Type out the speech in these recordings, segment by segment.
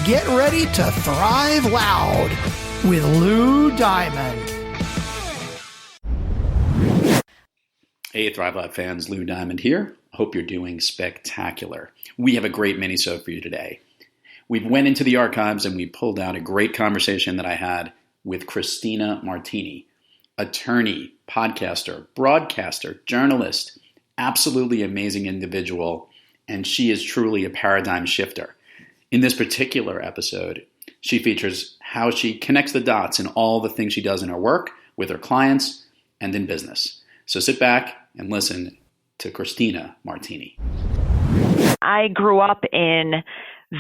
Get ready to thrive loud with Lou Diamond. Hey, Thrive Loud fans, Lou Diamond here. Hope you're doing spectacular. We have a great minisode for you today. We went into the archives and we pulled out a great conversation that I had with Christina Martini, attorney, podcaster, broadcaster, journalist, absolutely amazing individual, and she is truly a paradigm shifter. In this particular episode, she features how she connects the dots in all the things she does in her work, with her clients, and in business. So sit back and listen to Christina Martini. I grew up in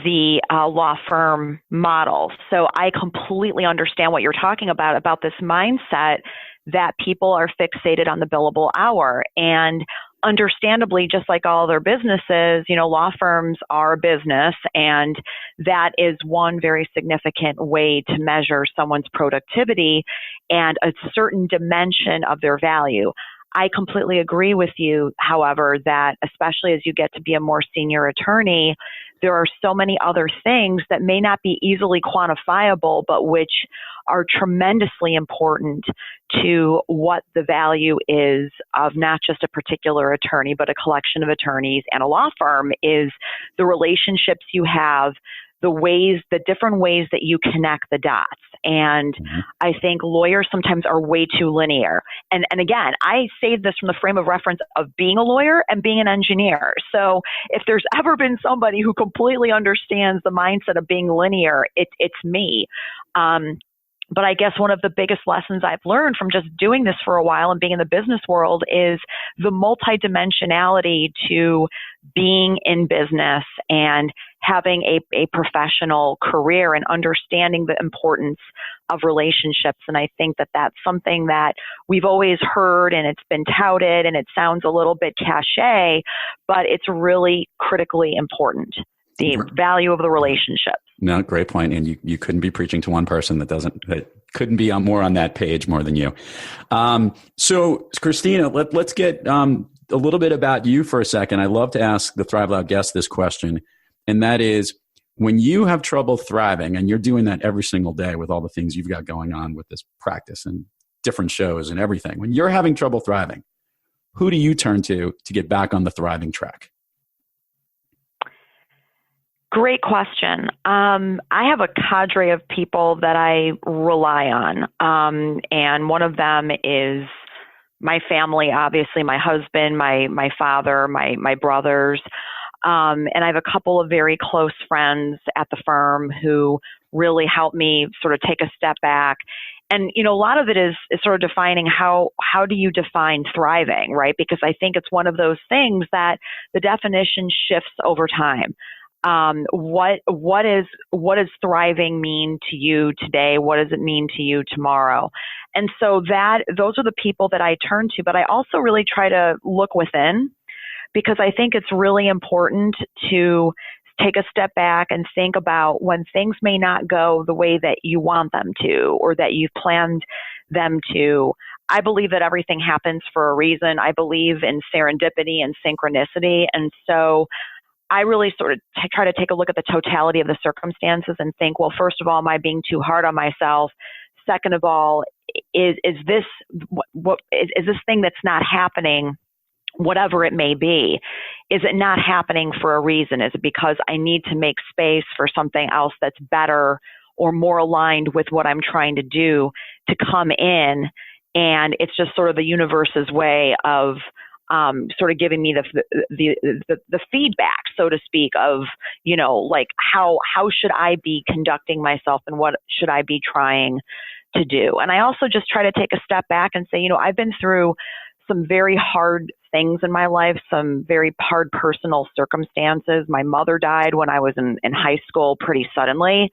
the law firm model, so I completely understand what you're talking about this mindset that people are fixated on the billable hour. And understandably, just like all other businesses, law firms are a business, and that is one very significant way to measure someone's productivity and a certain dimension of their value. I completely agree with you, however, that especially as you get to be a more senior attorney, there are so many other things that may not be easily quantifiable, but which are tremendously important to what the value is of not just a particular attorney, but a collection of attorneys and a law firm, is the relationships you have, the different ways that you connect the dots. And I think lawyers sometimes are way too linear. And again, I say this from the frame of reference of being a lawyer and being an engineer. So if there's ever been somebody who completely understands the mindset of being linear, it's me. But I guess one of the biggest lessons I've learned from just doing this for a while and being in the business world is the multidimensionality to being in business and having a professional career and understanding the importance of relationships. And I think that that's something that we've always heard, and it's been touted, and it sounds a little bit cliche, but it's really critically important. The value of the relationship. No, great point. And you couldn't be preaching to one person that couldn't be more on that page more than you. So Christina, let's get a little bit about you for a second. I love to ask the Thrive Loud guests this question. And that is, when you have trouble thriving, and you're doing that every single day with all the things you've got going on with this practice and different shows and everything, when you're having trouble thriving, who do you turn to get back on the thriving track? Great question. I have a cadre of people that I rely on. And one of them is my family, obviously, my husband, my father, my brothers. And I have a couple of very close friends at the firm who really help me sort of take a step back. And, a lot of it is sort of defining how do you define thriving, right? Because I think it's one of those things that the definition shifts over time. What does thriving mean to you today? What does it mean to you tomorrow? And so those are the people that I turn to, but I also really try to look within, because I think it's really important to take a step back and think about when things may not go the way that you want them to, or that you've planned them to. I believe that everything happens for a reason. I believe in serendipity and synchronicity. And so I really sort of try to take a look at the totality of the circumstances and think, well, first of all, am I being too hard on myself? Second of all, is this thing that's not happening, whatever it may be, is it not happening for a reason? Is it because I need to make space for something else that's better or more aligned with what I'm trying to do to come in? And it's just sort of the universe's way of sort of giving me the feedback, so to speak, of, like how should I be conducting myself and what should I be trying to do? And I also just try to take a step back and say, I've been through some very hard things in my life, some very hard personal circumstances. My mother died when I was in high school pretty suddenly.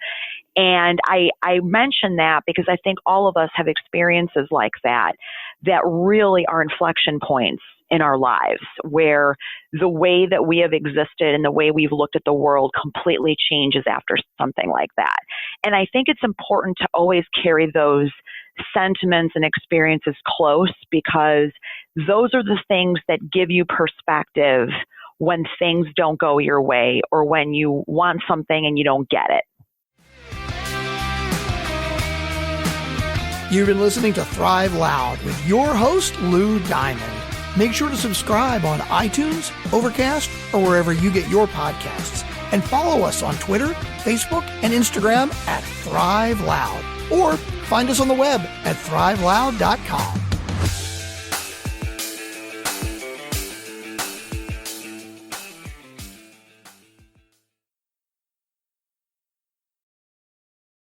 And I mention that because I think all of us have experiences like that really are inflection points in our lives, where the way that we have existed and the way we've looked at the world completely changes after something like that. And I think it's important to always carry those sentiments and experiences close, because those are the things that give you perspective when things don't go your way, or when you want something and you don't get it. You've been listening to Thrive Loud with your host, Lou Diamond. Make sure to subscribe on iTunes, Overcast, or wherever you get your podcasts. And follow us on Twitter, Facebook, and Instagram at Thrive Loud. Or find us on the web at thriveloud.com.